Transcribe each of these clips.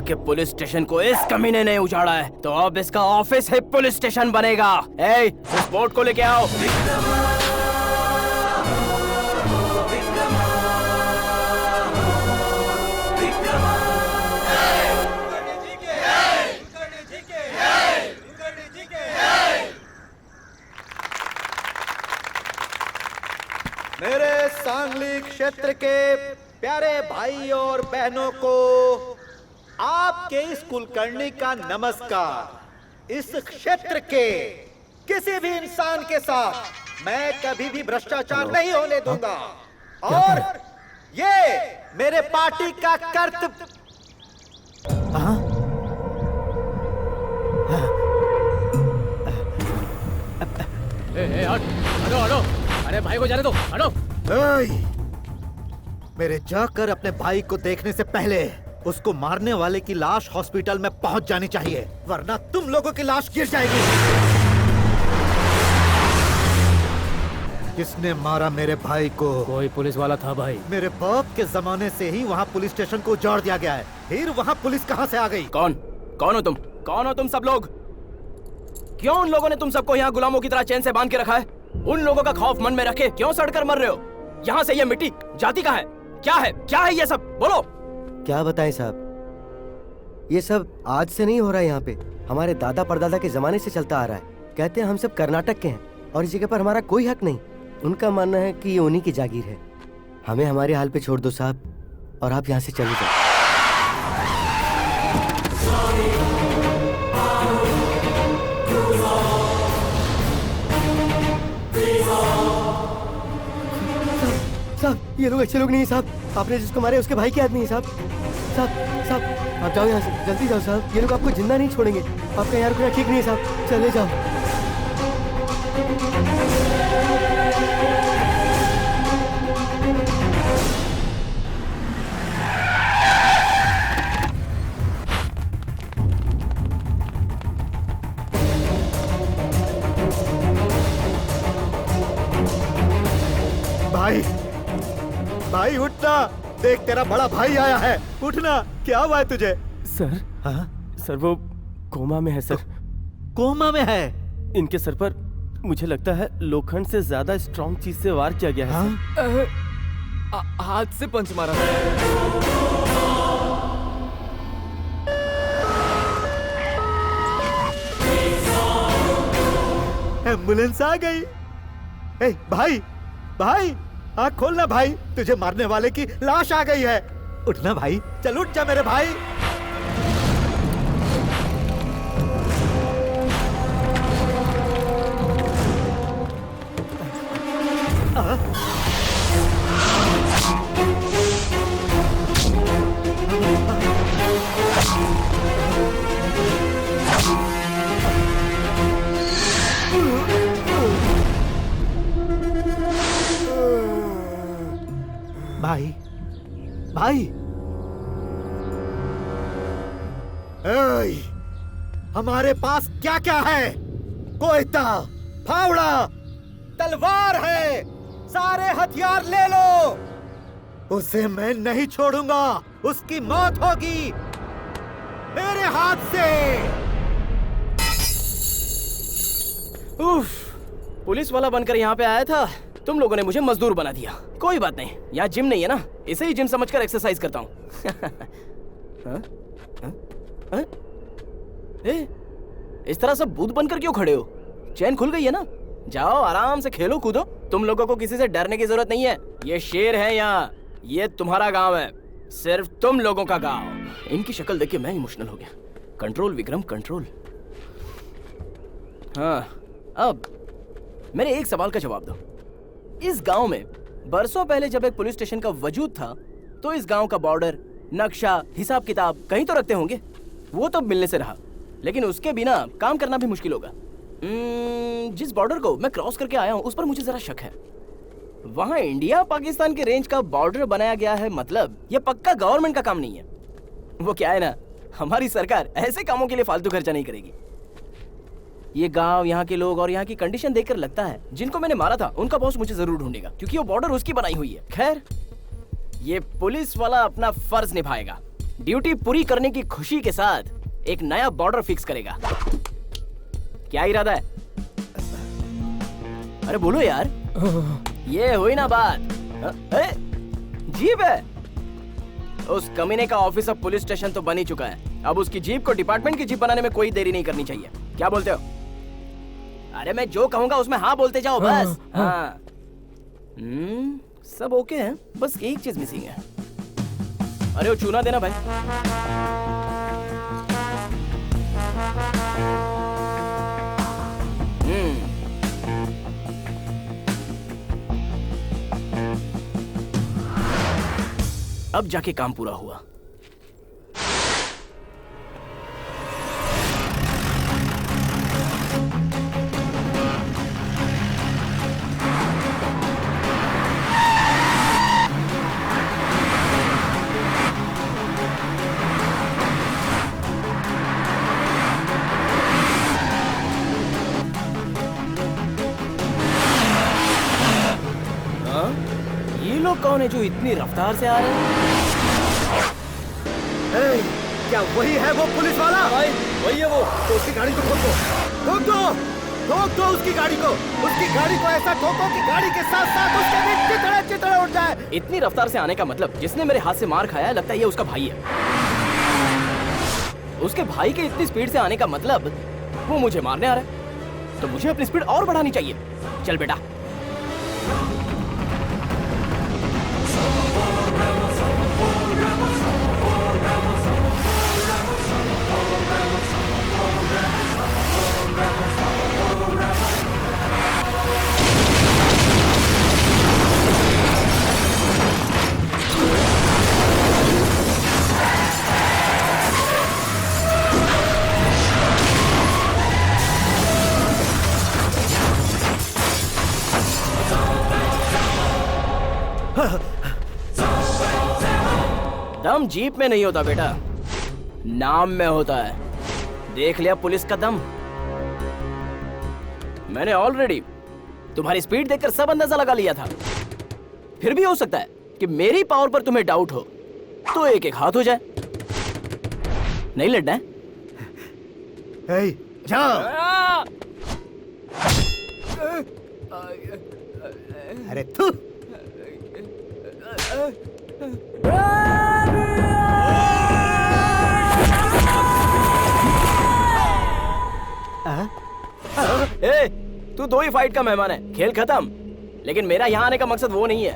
के police station को इस कमीने ने उजाड़ा है तो अब इसका ऑफिस ही पुलिस स्टेशन बनेगा। इस बोर्ड को लेके आओ। मेरे सांगली क्षेत्र के प्यारे भाई और बहनों को आपके इस कुलकर्णी का नमस्कार। इस क्षेत्र के किसी भी इंसान के साथ मैं कभी भी भ्रष्टाचार नहीं होने दूंगा और ये मेरे पार्टी का कर्तव्य। हटो हटो, अरे भाई को जाने दो, हटो। मेरे जाकर अपने भाई को देखने से पहले उसको मारने वाले की लाश हॉस्पिटल में पहुंच जानी चाहिए, वरना तुम लोगों की लाश गिर जाएगी। किसने मारा मेरे भाई को? कोई पुलिस वाला था भाई। मेरे बाप के जमाने से ही वहाँ पुलिस स्टेशन को उजाड़ दिया गया है, फिर वहाँ पुलिस कहाँ से आ गई? कौन हो तुम? कौन हो तुम सब लोग? क्यों उन लोगों ने तुम सबको यहाँ गुलामों की तरह चैन से बांध के रखा है? उन लोगों का खौफ मन में रखे क्यों सड़कर मर रहे हो? यहाँ से ये मिट्टी जाति का है? क्या है ये सब? बोलो। क्या बताएं साहब, ये सब आज से नहीं हो रहा है, यहाँ पे हमारे दादा परदादा के जमाने से चलता आ रहा है। कहते हैं हम सब कर्नाटक के हैं और इस जगह पर हमारा कोई हक नहीं। उनका मानना है कि ये उन्हीं की जागीर है। हमें हमारे हाल पे छोड़ दो साहब और आप यहाँ से चले जाओ। साहब ये लोग अच्छे लोग नहीं है साहब। आपने जिसको मारे उसके भाई के आदमी है साहब। साहब आप जाओ यहाँ से, जल्दी जाओ साहब। ये लोग आपको जिंदा नहीं छोड़ेंगे। आपका यहाँ रुकना ठीक नहीं है साहब, चले जाओ। भाई उठना, देख तेरा बड़ा भाई आया है, उठना। क्या हुआ है तुझे? सर, हाँ? सर वो कोमा में है सर। कोमा में है? इनके सर पर मुझे लगता है लोखंड से ज्यादा स्ट्रॉन्ग चीज से वार किया गया है। हाँ? हाथ से पंच मारा। एम्बुलेंस आ गई। ए, भाई भाई आँख खोलना भाई, तुझे मारने वाले की लाश आ गई है। उठना भाई, चल उठ जा मेरे भाई। भाई भाई हमारे पास क्या क्या है? कोयता, फावड़ा, तलवार है, सारे हथियार ले लो। उसे मैं नहीं छोड़ूंगा, उसकी मौत होगी मेरे हाथ से। उफ, पुलिस वाला बनकर यहाँ पे आया था, तुम लोगों ने मुझे मजदूर बना दिया। कोई बात नहीं, यहाँ जिम नहीं है ना, इसे ही जिम समझकर एक्सरसाइज करता हूँ। इस तरह सब भूत बनकर क्यों खड़े हो? चैन खुल गई है ना? जाओ आराम से खेलो कूदो। तुम लोगों को किसी से डरने की जरूरत नहीं है। ये शेर है यहाँ, ये तुम्हारा गांव है, सिर्फ तुम लोगों का गांव। इनकी शक्ल देख के मैं इमोशनल हो गया। Control Vikram control. हाँ, अब मेरे एक सवाल का जवाब दो। इस गांव में बरसों पहले जब एक पुलिस स्टेशन का वजूद था तो इस गांव का बॉर्डर, नक्शा, हिसाब किताब कहीं तो रखते होंगे। वो तो मिलने से रहा, लेकिन उसके बिना काम करना भी मुश्किल होगा। जिस बॉर्डर को मैं क्रॉस करके आया हूँ उस पर मुझे जरा शक है। वहाँ इंडिया पाकिस्तान के रेंज का बॉर्डर बनाया गया है, मतलब ये पक्का गवर्नमेंट का काम नहीं है। वो क्या है ना, हमारी सरकार ऐसे कामों के लिए फालतू खर्चा नहीं करेगी। ये गांव, यहाँ के लोग और यहाँ की कंडीशन देखकर लगता है जिनको मैंने मारा था उनका बॉस मुझे जरूर ढूंढेगा, क्योंकि वो बॉर्डर उसकी बनाई हुई है। खैर, ये पुलिस वाला अपना फर्ज निभाएगा। ड्यूटी पूरी करने की खुशी के साथ एक नया बॉर्डर फिक्स करेगा। क्या इरादा है? अरे बोलो यार। ये हुई ना बात। जीप है। उस कमीने का ऑफिस अब पुलिस स्टेशन तो बन ही चुका है। अब उसकी जीप को डिपार्टमेंट की जीप बनाने में कोई देरी नहीं करनी चाहिए। क्या बोलते हो? अरे मैं जो कहूंगा उसमें हाँ बोलते जाओ बस। हाँ। सब ओके है, बस एक चीज मिसिंग है। अरे वो चूना देना भाई। अब जाके काम पूरा हुआ। ये लोग कौन है जो इतनी रफ्तार से आ रहे हैं? क्या वही है वो पुलिस वाला? भाई वही है वो। तो उसकी गाड़ी को ठोक दो, ठोक दो, ठोक दो उसकी गाड़ी को। उसकी गाड़ी को ऐसा ठोको कि गाड़ी के साथ साथ उसके भी चितड़े चितड़े उठ जाए। इतनी रफ्तार से आने का मतलब, जिसने मेरे हाथ से मार खाया लगता है ये उसका भाई है। उसके भाई के इतनी स्पीड से आने का मतलब वो मुझे मारने आ रहा है, तो मुझे अपनी स्पीड और बढ़ानी चाहिए। चल बेटा। दम जीप में नहीं होता बेटा, नाम में होता है। देख लिया पुलिस का दम? मैंने ऑलरेडी तुम्हारी स्पीड देखकर सब अंदाजा लगा लिया था। फिर भी हो सकता है कि मेरी पावर पर तुम्हें डाउट हो, तो एक एक हाथ हो जाए। नहीं लड़ना है? जाओ। अरे तू ए, तू दो ही फाइट का मेहमान है, खेल खत्म। लेकिन मेरा यहाँ आने का मकसद वो नहीं है।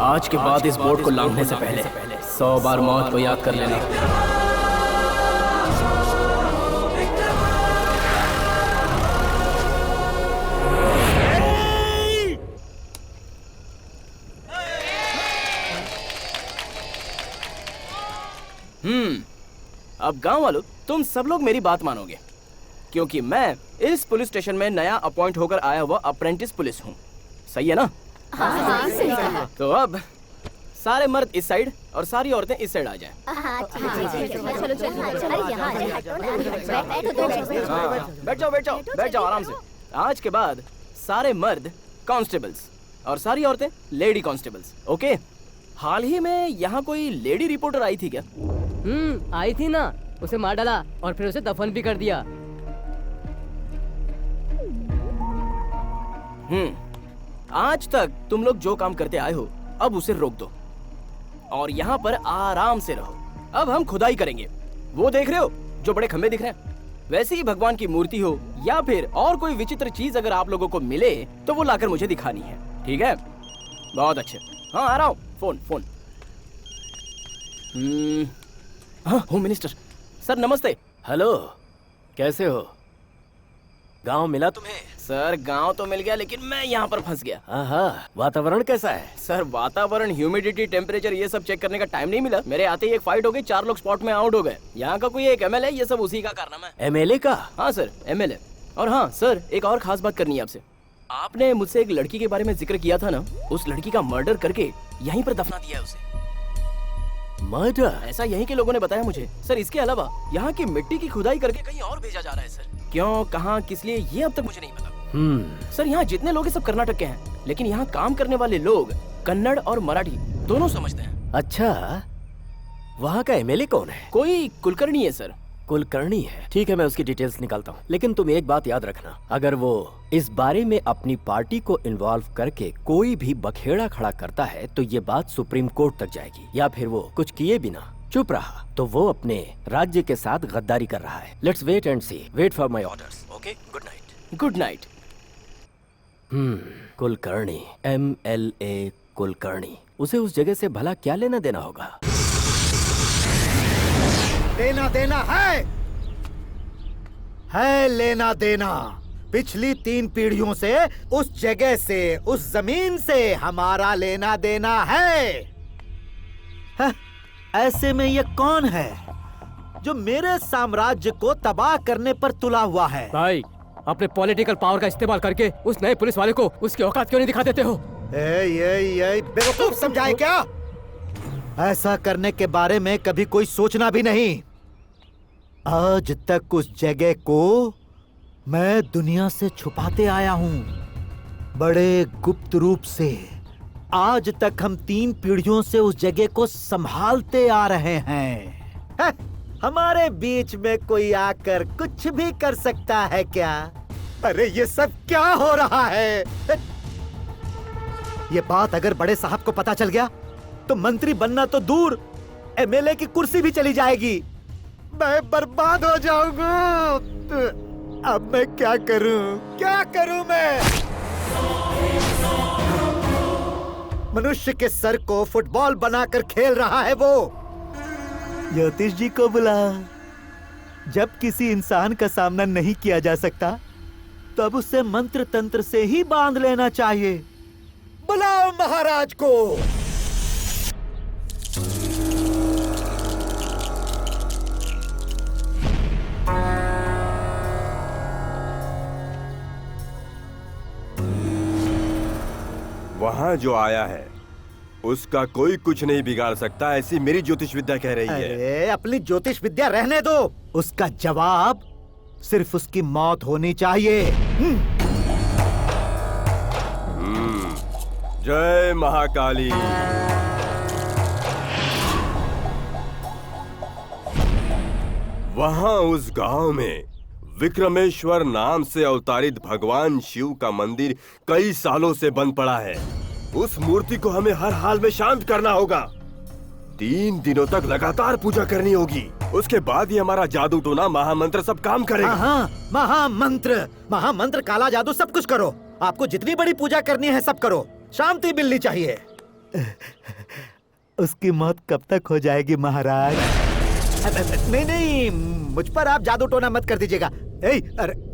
आज के बाद इस बोर्ड को लांघने से पहले 100 बार मौत को याद कर लेना। अब गांव वालों, तुम सब लोग मेरी बात मानोगे, क्योंकि मैं इस पुलिस स्टेशन में नया अपॉइंट होकर आया हुआ अप्रेंटिस पुलिस हूँ। सही है ना? हाँ, सही कहा। तो अब सारे मर्द इस साइड और सारी औरतें इस साइड आ जाएं। बैठ जाओ आराम से। आज के बाद सारे मर्द कांस्टेबल्स और सारी औरतें लेडी कांस्टेबल्स। ओके? हाल ही में यहाँ कोई लेडी रिपोर्टर आई थी क्या? आई थी ना, उसे मार डाला और फिर उसे दफन भी कर दिया। आज तक तुम लोग जो काम करते आए हो, अब उसे रोक दो और यहाँ पर आराम से रहो। अब हम खुदाई करेंगे। वो देख रहे हो जो बड़े खंबे दिख रहे हैं? वैसे ही भगवान की मूर्ति हो या फिर और कोई विचित्र चीज अगर आप लोगों को मिले तो वो लाकर मुझे दिखानी है। ठीक है? बहुत अच्छे। हाँ, आ रहा हूँ। फोन। हाँ, होम मिनिस्टर सर, नमस्ते। हेलो, कैसे हो? गांव मिला तुम्हें? सर, गांव तो मिल गया, लेकिन मैं यहाँ पर फंस गया। हाँ, वातावरण कैसा है? सर, वातावरण, ह्यूमिडिटी, टेम्परेचर, ये सब चेक करने का टाइम नहीं मिला। मेरे आते ही एक फाइट हो गई, 4 लोग स्पॉट में आउट हो गए। यहाँ का कोई एक एमएलए, ये सब उसी का कारनामा है। एमएलए का? हाँ सर, एमएलए। और हाँ सर, एक और खास बात करनी है आपसे। आपने मुझसे एक लड़की के बारे में जिक्र किया था ना, उस लड़की का मर्डर करके यहीं पर दफना दिया है उसे। मर्डर? ऐसा यहीं के लोगों ने बताया मुझे सर। इसके अलावा यहाँ की मिट्टी की खुदाई करके कहीं और भेजा जा रहा है सर। क्यों, कहाँ, किस लिए, ये अब तक मुझे नहीं पता। सर यहाँ जितने लोग हैं सब कर्नाटक के हैं, लेकिन यहाँ काम करने वाले लोग कन्नड़ और मराठी दोनों समझते हैं। अच्छा, वहाँ का एमएलए कौन है? कोई कुलकर्णी है सर। कुलकर्णी है? ठीक है, मैं उसकी डिटेल्स निकालता हूँ। लेकिन तुम एक बात याद रखना, अगर वो इस बारे में अपनी पार्टी को इन्वॉल्व करके कोई भी बखेड़ा खड़ा करता है तो ये बात सुप्रीम कोर्ट तक जाएगी। या फिर वो कुछ किए बिना चुप रहा तो वो अपने राज्य के साथ गद्दारी कर रहा है। Let's wait and see. Wait for my orders. Okay, good night. Good night. Kulkarni, MLA Kulkarni. उसे उस जगह से भला क्या लेना देना होगा? लेना देना है लेना देना। पिछली 3 पीढ़ियों से उस जगह से, उस जमीन से हमारा लेना देना है। ऐसे में ये कौन है जो मेरे साम्राज्य को तबाह करने पर तुला हुआ है? भाई, अपने पॉलिटिकल पावर का इस्तेमाल करके उस नए पुलिस वाले को उसकी औकात क्यों नहीं दिखा देते हो? ये बेवकूफ समझाए क्या? ऐसा करने के बारे में कभी कोई सोचना भी नहीं। आज तक उस जगह को मैं दुनिया से छुपाते आया हूँ, बड़े गुप्त रूप से। आज तक हम 3 पीढ़ियों से उस जगह को संभालते आ रहे हैं। हमारे बीच में कोई आकर कुछ भी कर सकता है क्या? अरे ये सब क्या हो रहा है? ये बात अगर बड़े साहब को पता चल गया तो मंत्री बनना तो दूर, MLA की कुर्सी भी चली जाएगी। मैं बर्बाद हो जाऊंगा। अब मैं क्या करूं मैं? मनुष्य के सर को फुटबॉल बनाकर खेल रहा है वो। ज्योतिष जी को बुला। जब किसी इंसान का सामना नहीं किया जा सकता तब उसे मंत्र तंत्र से ही बांध लेना चाहिए। बुलाओ महाराज को। वहाँ जो आया है उसका कोई कुछ नहीं बिगाड़ सकता, ऐसी मेरी ज्योतिष विद्या कह रही है। अरे अपनी ज्योतिष विद्या रहने दो। उसका जवाब सिर्फ उसकी मौत होनी चाहिए। जय महाकाली। वहाँ उस गांव में विक्रमेश्वर नाम से अवतारित भगवान शिव का मंदिर कई सालों से बंद पड़ा है। उस मूर्ति को हमें हर हाल में शांत करना होगा। 3 दिनों तक लगातार पूजा करनी होगी। उसके बाद ही हमारा जादू टोना महामंत्र सब काम करेगा। हाँ, महामंत्र, काला जादू सब कुछ करो। आपको जितनी बड़ी पूजा करनी है सब करो। शांति मिलनी चाहिए। उसकी मौत कब तक हो जाएगी महाराज? नहीं, मुझ पर आप जादू टोना मत कर दीजिएगा।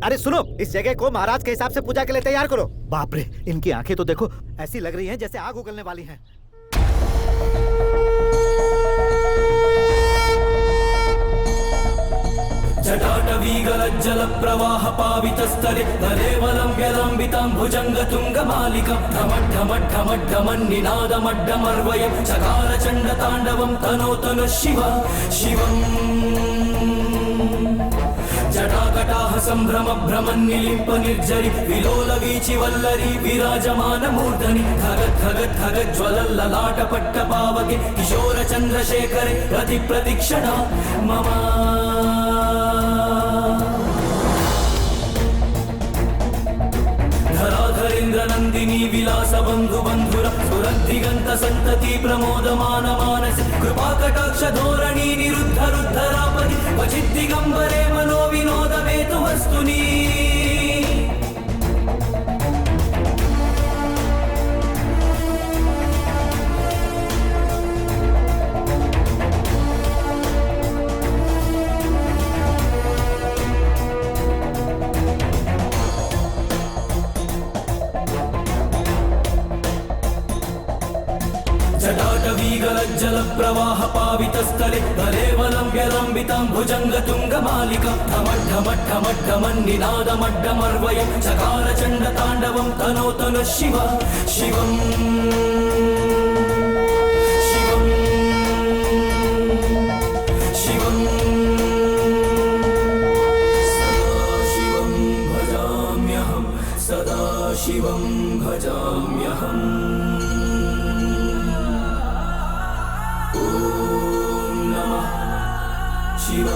अरे सुनो, इस जगह को महाराज के हिसाब से पूजा के लिए तैयार करो। बाप रे, इनकी आंखें तो देखो, ऐसी लग रही हैं जैसे आग उगलने वाली हैं। जटाटवीगलज्जल प्रवाह पावितस्थले तदेवलम्ब्यलम्बितं भुजङ्गतुङ्गमालिकं ढमढमढमढमन्निनादमड्डमर्वयं चकार चण्डताण्डवं तनोतनु शिवम् जटाकटाह सम्भ्रम भ्रमन्निलिम्प निर्जरि विलोलवीचि वल्लरी विराजमानमूर्धनि धगज्ज्वलल्ललाटपट्टपावके किशोर चन्द्रशेखरे प्रतिप्रतिक्षणा मम धराधरेन्द्रनन्दिनी विलास बन्धु बन्धुर सुरद्दिगन्त सन्तति प्रमोदमान मानस कृपाकटाक्ष धोरणी निरुद्ध रुद्धरापदि क्वचिद्दिगम्बरे मनो विनोदमेतु वस्तुनि जटाटवीगलज्जल प्रवाह पावितस्थले तदेवलम्ब्यलम्बितं भुजङ्गतुङ्गमालिकं ढमढमढमढमन्निनादमड्डमर्वयं चकार चण्डताण्डवं तनोतनु शिवम् सदाशिवं भजाम्यहम्